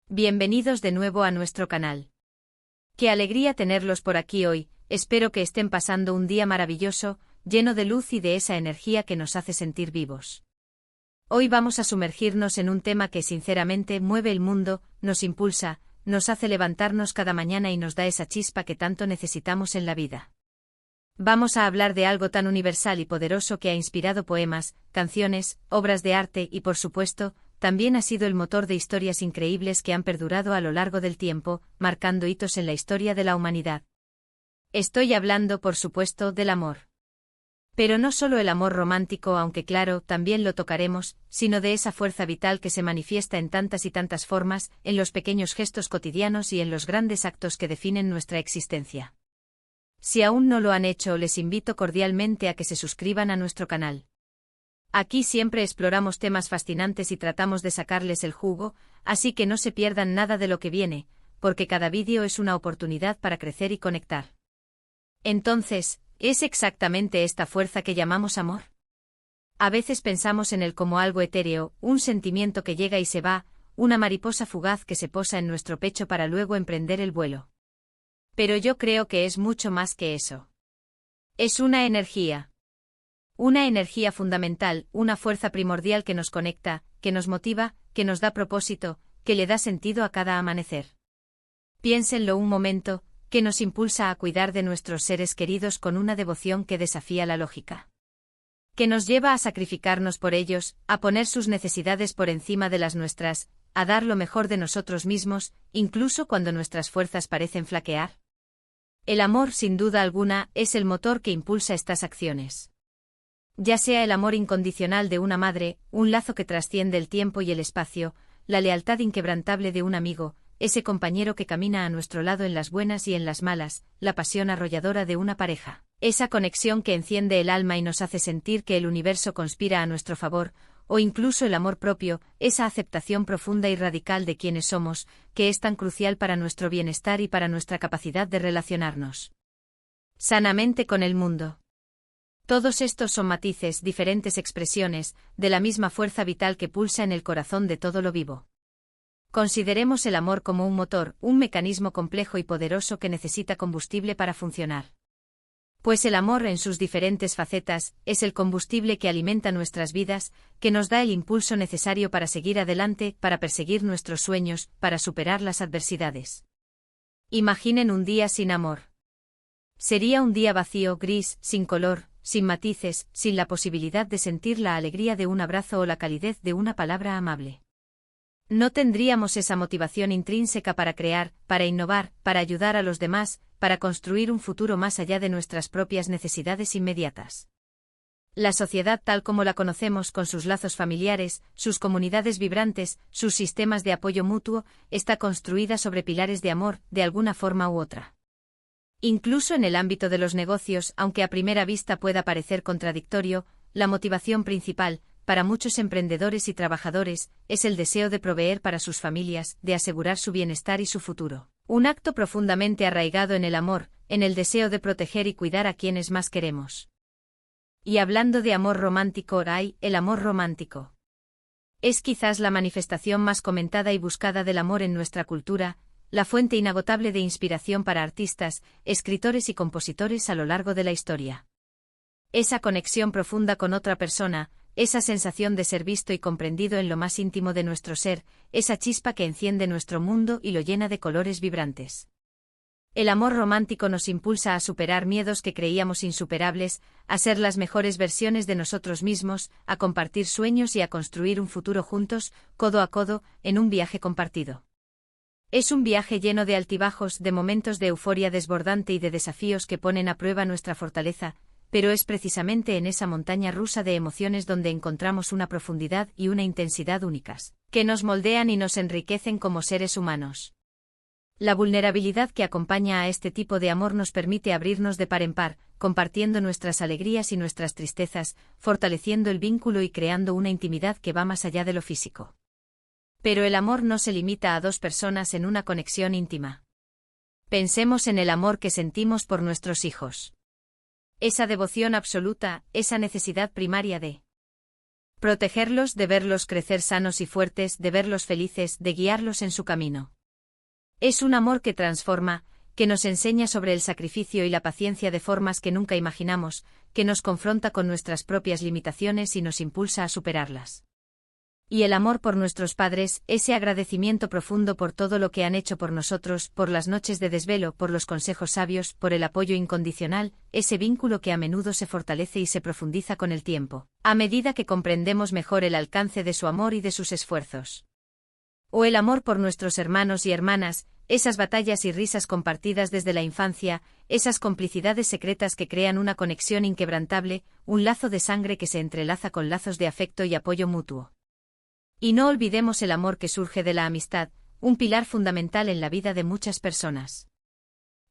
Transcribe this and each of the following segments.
Bienvenidos de nuevo a nuestro canal. Qué alegría tenerlos por aquí hoy, espero que estén pasando un día maravilloso, lleno de luz y de esa energía que nos hace sentir vivos. Hoy vamos a sumergirnos en un tema que sinceramente mueve el mundo, nos impulsa, nos hace levantarnos cada mañana y nos da esa chispa que tanto necesitamos en la vida. Vamos a hablar de algo tan universal y poderoso que ha inspirado poemas, canciones, obras de arte y, por supuesto, también ha sido el motor de historias increíbles que han perdurado a lo largo del tiempo, marcando hitos en la historia de la humanidad. Estoy hablando, por supuesto, del amor. Pero no solo el amor romántico, aunque claro, también lo tocaremos, sino de esa fuerza vital que se manifiesta en tantas y tantas formas, en los pequeños gestos cotidianos y en los grandes actos que definen nuestra existencia. Si aún no lo han hecho, les invito cordialmente a que se suscriban a nuestro canal. Aquí siempre exploramos temas fascinantes y tratamos de sacarles el jugo, así que no se pierdan nada de lo que viene, porque cada vídeo es una oportunidad para crecer y conectar. Entonces, ¿es exactamente esta fuerza que llamamos amor? A veces pensamos en él como algo etéreo, un sentimiento que llega y se va, una mariposa fugaz que se posa en nuestro pecho para luego emprender el vuelo. Pero yo creo que es mucho más que eso. Es una energía. Una energía fundamental, una fuerza primordial que nos conecta, que nos motiva, que nos da propósito, que le da sentido a cada amanecer. Piénsenlo un momento, que nos impulsa a cuidar de nuestros seres queridos con una devoción que desafía la lógica. Que nos lleva a sacrificarnos por ellos, a poner sus necesidades por encima de las nuestras, a dar lo mejor de nosotros mismos, incluso cuando nuestras fuerzas parecen flaquear. El amor, sin duda alguna, es el motor que impulsa estas acciones. Ya sea el amor incondicional de una madre, un lazo que trasciende el tiempo y el espacio, la lealtad inquebrantable de un amigo, ese compañero que camina a nuestro lado en las buenas y en las malas, la pasión arrolladora de una pareja, esa conexión que enciende el alma y nos hace sentir que el universo conspira a nuestro favor, o incluso el amor propio, esa aceptación profunda y radical de quienes somos, que es tan crucial para nuestro bienestar y para nuestra capacidad de relacionarnos sanamente con el mundo. Todos estos son matices, diferentes expresiones, de la misma fuerza vital que pulsa en el corazón de todo lo vivo. Consideremos el amor como un motor, un mecanismo complejo y poderoso que necesita combustible para funcionar. Pues el amor en sus diferentes facetas, es el combustible que alimenta nuestras vidas, que nos da el impulso necesario para seguir adelante, para perseguir nuestros sueños, para superar las adversidades. Imaginen un día sin amor. Sería un día vacío, gris, sin color, sin matices, sin la posibilidad de sentir la alegría de un abrazo o la calidez de una palabra amable. No tendríamos esa motivación intrínseca para crear, para innovar, para ayudar a los demás, para construir un futuro más allá de nuestras propias necesidades inmediatas. La sociedad tal como la conocemos, con sus lazos familiares, sus comunidades vibrantes, sus sistemas de apoyo mutuo, está construida sobre pilares de amor, de alguna forma u otra. Incluso en el ámbito de los negocios, aunque a primera vista pueda parecer contradictorio, la motivación principal, para muchos emprendedores y trabajadores, es el deseo de proveer para sus familias, de asegurar su bienestar y su futuro. Un acto profundamente arraigado en el amor, en el deseo de proteger y cuidar a quienes más queremos. Y hablando de amor romántico, hay el amor romántico. Es quizás la manifestación más comentada y buscada del amor en nuestra cultura, la fuente inagotable de inspiración para artistas, escritores y compositores a lo largo de la historia. Esa conexión profunda con otra persona, esa sensación de ser visto y comprendido en lo más íntimo de nuestro ser, esa chispa que enciende nuestro mundo y lo llena de colores vibrantes. El amor romántico nos impulsa a superar miedos que creíamos insuperables, a ser las mejores versiones de nosotros mismos, a compartir sueños y a construir un futuro juntos, codo a codo, en un viaje compartido. Es un viaje lleno de altibajos, de momentos de euforia desbordante y de desafíos que ponen a prueba nuestra fortaleza, pero es precisamente en esa montaña rusa de emociones donde encontramos una profundidad y una intensidad únicas, que nos moldean y nos enriquecen como seres humanos. La vulnerabilidad que acompaña a este tipo de amor nos permite abrirnos de par en par, compartiendo nuestras alegrías y nuestras tristezas, fortaleciendo el vínculo y creando una intimidad que va más allá de lo físico. Pero el amor no se limita a dos personas en una conexión íntima. Pensemos en el amor que sentimos por nuestros hijos. Esa devoción absoluta, esa necesidad primaria de Protegerlos, de verlos crecer sanos y fuertes, de verlos felices, de guiarlos en su camino. Es un amor que transforma, que nos enseña sobre el sacrificio y la paciencia de formas que nunca imaginamos, que nos confronta con nuestras propias limitaciones y nos impulsa a superarlas. Y el amor por nuestros padres, ese agradecimiento profundo por todo lo que han hecho por nosotros, por las noches de desvelo, por los consejos sabios, por el apoyo incondicional, ese vínculo que a menudo se fortalece y se profundiza con el tiempo, a medida que comprendemos mejor el alcance de su amor y de sus esfuerzos. O el amor por nuestros hermanos y hermanas, esas batallas y risas compartidas desde la infancia, esas complicidades secretas que crean una conexión inquebrantable, un lazo de sangre que se entrelaza con lazos de afecto y apoyo mutuo. Y no olvidemos el amor que surge de la amistad, un pilar fundamental en la vida de muchas personas.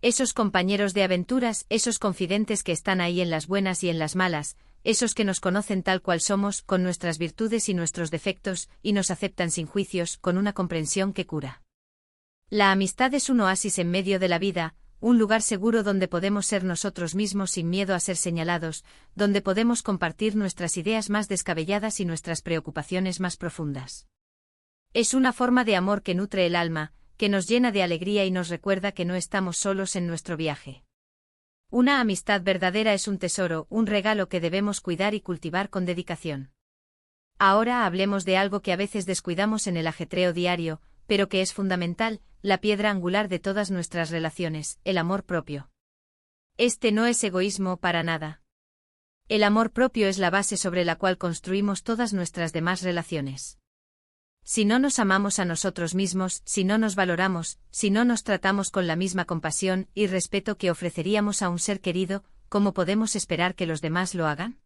Esos compañeros de aventuras, esos confidentes que están ahí en las buenas y en las malas, esos que nos conocen tal cual somos, con nuestras virtudes y nuestros defectos, y nos aceptan sin juicios, con una comprensión que cura. La amistad es un oasis en medio de la vida, un lugar seguro donde podemos ser nosotros mismos sin miedo a ser señalados, donde podemos compartir nuestras ideas más descabelladas y nuestras preocupaciones más profundas. Es una forma de amor que nutre el alma, que nos llena de alegría y nos recuerda que no estamos solos en nuestro viaje. Una amistad verdadera es un tesoro, un regalo que debemos cuidar y cultivar con dedicación. Ahora hablemos de algo que a veces descuidamos en el ajetreo diario, pero que es fundamental, la piedra angular de todas nuestras relaciones, el amor propio. Este no es egoísmo para nada. El amor propio es la base sobre la cual construimos todas nuestras demás relaciones. Si no nos amamos a nosotros mismos, si no nos valoramos, si no nos tratamos con la misma compasión y respeto que ofreceríamos a un ser querido, ¿cómo podemos esperar que los demás lo hagan?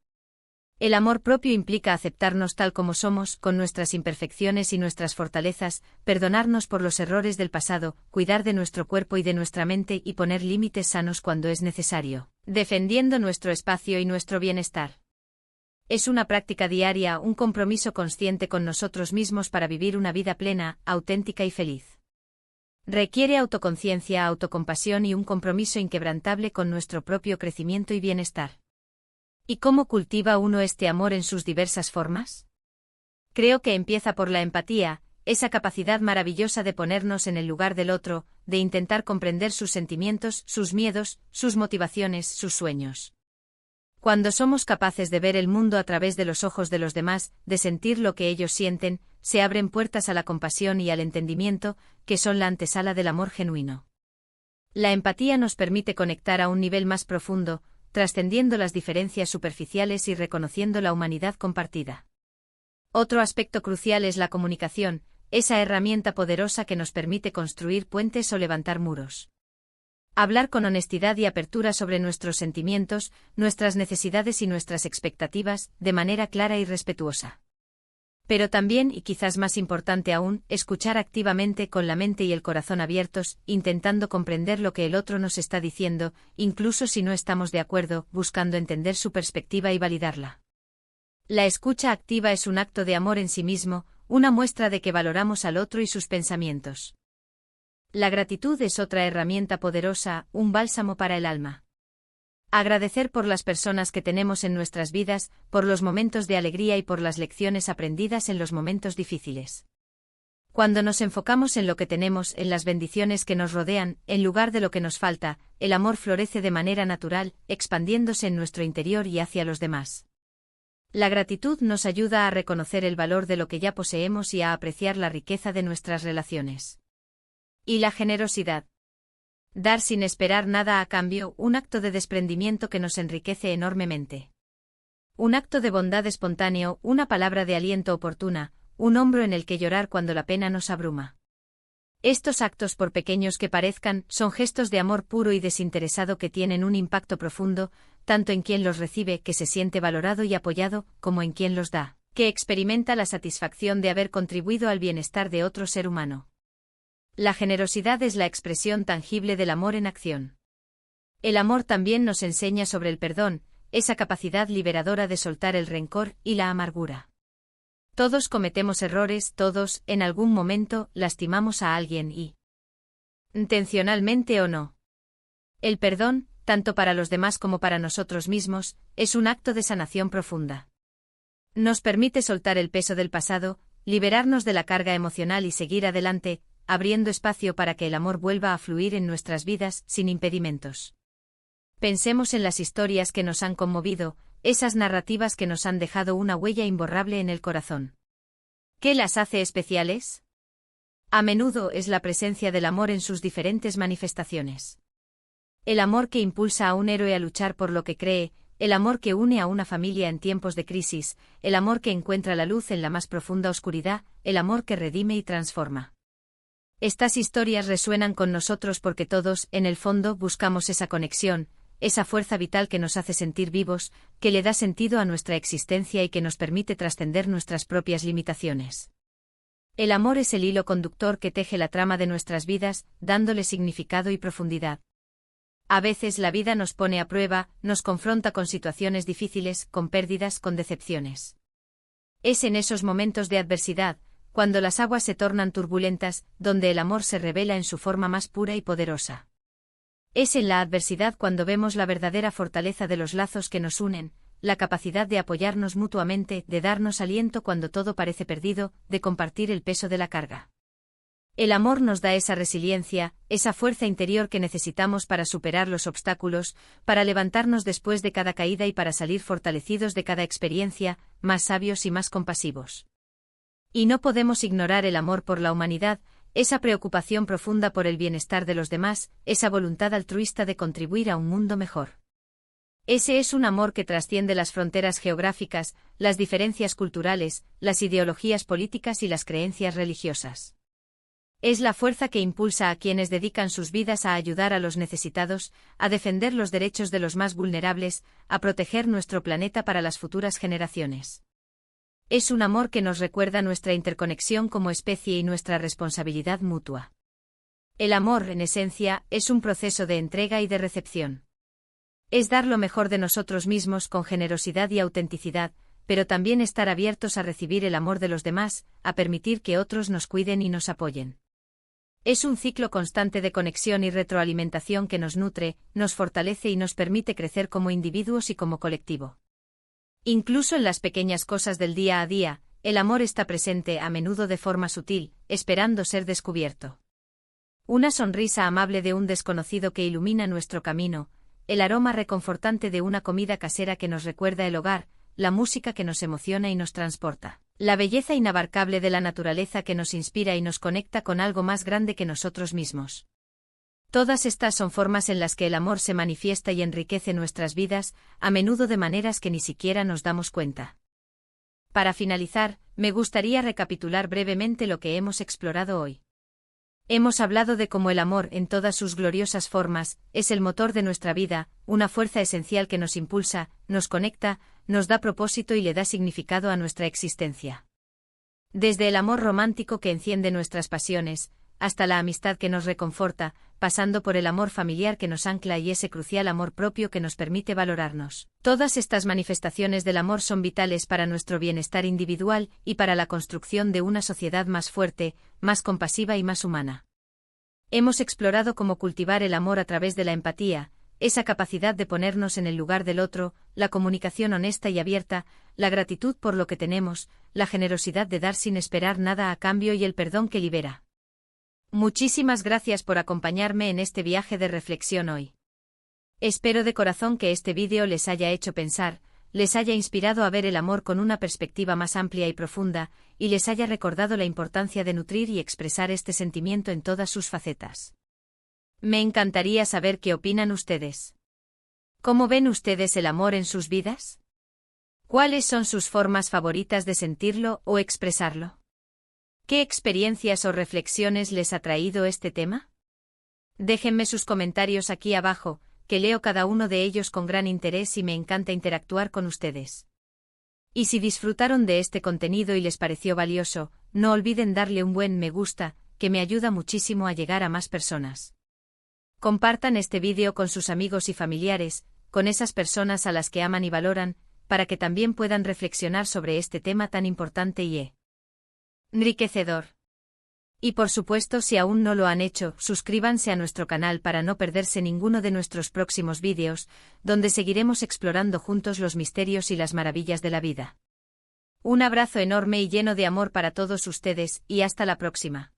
El amor propio implica aceptarnos tal como somos, con nuestras imperfecciones y nuestras fortalezas, perdonarnos por los errores del pasado, cuidar de nuestro cuerpo y de nuestra mente y poner límites sanos cuando es necesario, defendiendo nuestro espacio y nuestro bienestar. Es una práctica diaria, un compromiso consciente con nosotros mismos para vivir una vida plena, auténtica y feliz. Requiere autoconciencia, autocompasión y un compromiso inquebrantable con nuestro propio crecimiento y bienestar. ¿Y cómo cultiva uno este amor en sus diversas formas? Creo que empieza por la empatía, esa capacidad maravillosa de ponernos en el lugar del otro, de intentar comprender sus sentimientos, sus miedos, sus motivaciones, sus sueños. Cuando somos capaces de ver el mundo a través de los ojos de los demás, de sentir lo que ellos sienten, se abren puertas a la compasión y al entendimiento, que son la antesala del amor genuino. La empatía nos permite conectar a un nivel más profundo, trascendiendo las diferencias superficiales y reconociendo la humanidad compartida. Otro aspecto crucial es la comunicación, esa herramienta poderosa que nos permite construir puentes o levantar muros. Hablar con honestidad y apertura sobre nuestros sentimientos, nuestras necesidades y nuestras expectativas, de manera clara y respetuosa. Pero también, y quizás más importante aún, escuchar activamente con la mente y el corazón abiertos, intentando comprender lo que el otro nos está diciendo, incluso si no estamos de acuerdo, buscando entender su perspectiva y validarla. La escucha activa es un acto de amor en sí mismo, una muestra de que valoramos al otro y sus pensamientos. La gratitud es otra herramienta poderosa, un bálsamo para el alma. Agradecer por las personas que tenemos en nuestras vidas, por los momentos de alegría y por las lecciones aprendidas en los momentos difíciles. Cuando nos enfocamos en lo que tenemos, en las bendiciones que nos rodean, en lugar de lo que nos falta, el amor florece de manera natural, expandiéndose en nuestro interior y hacia los demás. La gratitud nos ayuda a reconocer el valor de lo que ya poseemos y a apreciar la riqueza de nuestras relaciones. Y la generosidad. Dar sin esperar nada a cambio, un acto de desprendimiento que nos enriquece enormemente. Un acto de bondad espontáneo, una palabra de aliento oportuna, un hombro en el que llorar cuando la pena nos abruma. Estos actos, por pequeños que parezcan, son gestos de amor puro y desinteresado que tienen un impacto profundo, tanto en quien los recibe, que se siente valorado y apoyado, como en quien los da, que experimenta la satisfacción de haber contribuido al bienestar de otro ser humano. La generosidad es la expresión tangible del amor en acción. El amor también nos enseña sobre el perdón, esa capacidad liberadora de soltar el rencor y la amargura. Todos cometemos errores, todos, en algún momento, lastimamos a alguien y... intencionalmente o no. El perdón, tanto para los demás como para nosotros mismos, es un acto de sanación profunda. Nos permite soltar el peso del pasado, liberarnos de la carga emocional y seguir adelante, abriendo espacio para que el amor vuelva a fluir en nuestras vidas sin impedimentos. Pensemos en las historias que nos han conmovido, esas narrativas que nos han dejado una huella imborrable en el corazón. ¿Qué las hace especiales? A menudo es la presencia del amor en sus diferentes manifestaciones. El amor que impulsa a un héroe a luchar por lo que cree, el amor que une a una familia en tiempos de crisis, el amor que encuentra la luz en la más profunda oscuridad, el amor que redime y transforma. Estas historias resuenan con nosotros porque todos, en el fondo, buscamos esa conexión, esa fuerza vital que nos hace sentir vivos, que le da sentido a nuestra existencia y que nos permite trascender nuestras propias limitaciones. El amor es el hilo conductor que teje la trama de nuestras vidas, dándole significado y profundidad. A veces la vida nos pone a prueba, nos confronta con situaciones difíciles, con pérdidas, con decepciones. Es en esos momentos de adversidad, cuando las aguas se tornan turbulentas, donde el amor se revela en su forma más pura y poderosa. Es en la adversidad cuando vemos la verdadera fortaleza de los lazos que nos unen, la capacidad de apoyarnos mutuamente, de darnos aliento cuando todo parece perdido, de compartir el peso de la carga. El amor nos da esa resiliencia, esa fuerza interior que necesitamos para superar los obstáculos, para levantarnos después de cada caída y para salir fortalecidos de cada experiencia, más sabios y más compasivos. Y no podemos ignorar el amor por la humanidad, esa preocupación profunda por el bienestar de los demás, esa voluntad altruista de contribuir a un mundo mejor. Ese es un amor que trasciende las fronteras geográficas, las diferencias culturales, las ideologías políticas y las creencias religiosas. Es la fuerza que impulsa a quienes dedican sus vidas a ayudar a los necesitados, a defender los derechos de los más vulnerables, a proteger nuestro planeta para las futuras generaciones. Es un amor que nos recuerda nuestra interconexión como especie y nuestra responsabilidad mutua. El amor, en esencia, es un proceso de entrega y de recepción. Es dar lo mejor de nosotros mismos con generosidad y autenticidad, pero también estar abiertos a recibir el amor de los demás, a permitir que otros nos cuiden y nos apoyen. Es un ciclo constante de conexión y retroalimentación que nos nutre, nos fortalece y nos permite crecer como individuos y como colectivo. Incluso en las pequeñas cosas del día a día, el amor está presente a menudo de forma sutil, esperando ser descubierto. Una sonrisa amable de un desconocido que ilumina nuestro camino, el aroma reconfortante de una comida casera que nos recuerda el hogar, la música que nos emociona y nos transporta, la belleza inabarcable de la naturaleza que nos inspira y nos conecta con algo más grande que nosotros mismos. Todas estas son formas en las que el amor se manifiesta y enriquece nuestras vidas, a menudo de maneras que ni siquiera nos damos cuenta. Para finalizar, me gustaría recapitular brevemente lo que hemos explorado hoy. Hemos hablado de cómo el amor, en todas sus gloriosas formas, es el motor de nuestra vida, una fuerza esencial que nos impulsa, nos conecta, nos da propósito y le da significado a nuestra existencia. Desde el amor romántico que enciende nuestras pasiones, hasta la amistad que nos reconforta, pasando por el amor familiar que nos ancla y ese crucial amor propio que nos permite valorarnos. Todas estas manifestaciones del amor son vitales para nuestro bienestar individual y para la construcción de una sociedad más fuerte, más compasiva y más humana. Hemos explorado cómo cultivar el amor a través de la empatía, esa capacidad de ponernos en el lugar del otro, la comunicación honesta y abierta, la gratitud por lo que tenemos, la generosidad de dar sin esperar nada a cambio y el perdón que libera. Muchísimas gracias por acompañarme en este viaje de reflexión hoy. Espero de corazón que este vídeo les haya hecho pensar, les haya inspirado a ver el amor con una perspectiva más amplia y profunda, y les haya recordado la importancia de nutrir y expresar este sentimiento en todas sus facetas. Me encantaría saber qué opinan ustedes. ¿Cómo ven ustedes el amor en sus vidas? ¿Cuáles son sus formas favoritas de sentirlo o expresarlo? ¿Qué experiencias o reflexiones les ha traído este tema? Déjenme sus comentarios aquí abajo, que leo cada uno de ellos con gran interés y me encanta interactuar con ustedes. Y si disfrutaron de este contenido y les pareció valioso, no olviden darle un buen me gusta, que me ayuda muchísimo a llegar a más personas. Compartan este vídeo con sus amigos y familiares, con esas personas a las que aman y valoran, para que también puedan reflexionar sobre este tema tan importante y enriquecedor. Y por supuesto, si aún no lo han hecho, suscríbanse a nuestro canal para no perderse ninguno de nuestros próximos vídeos, donde seguiremos explorando juntos los misterios y las maravillas de la vida. Un abrazo enorme y lleno de amor para todos ustedes, y hasta la próxima.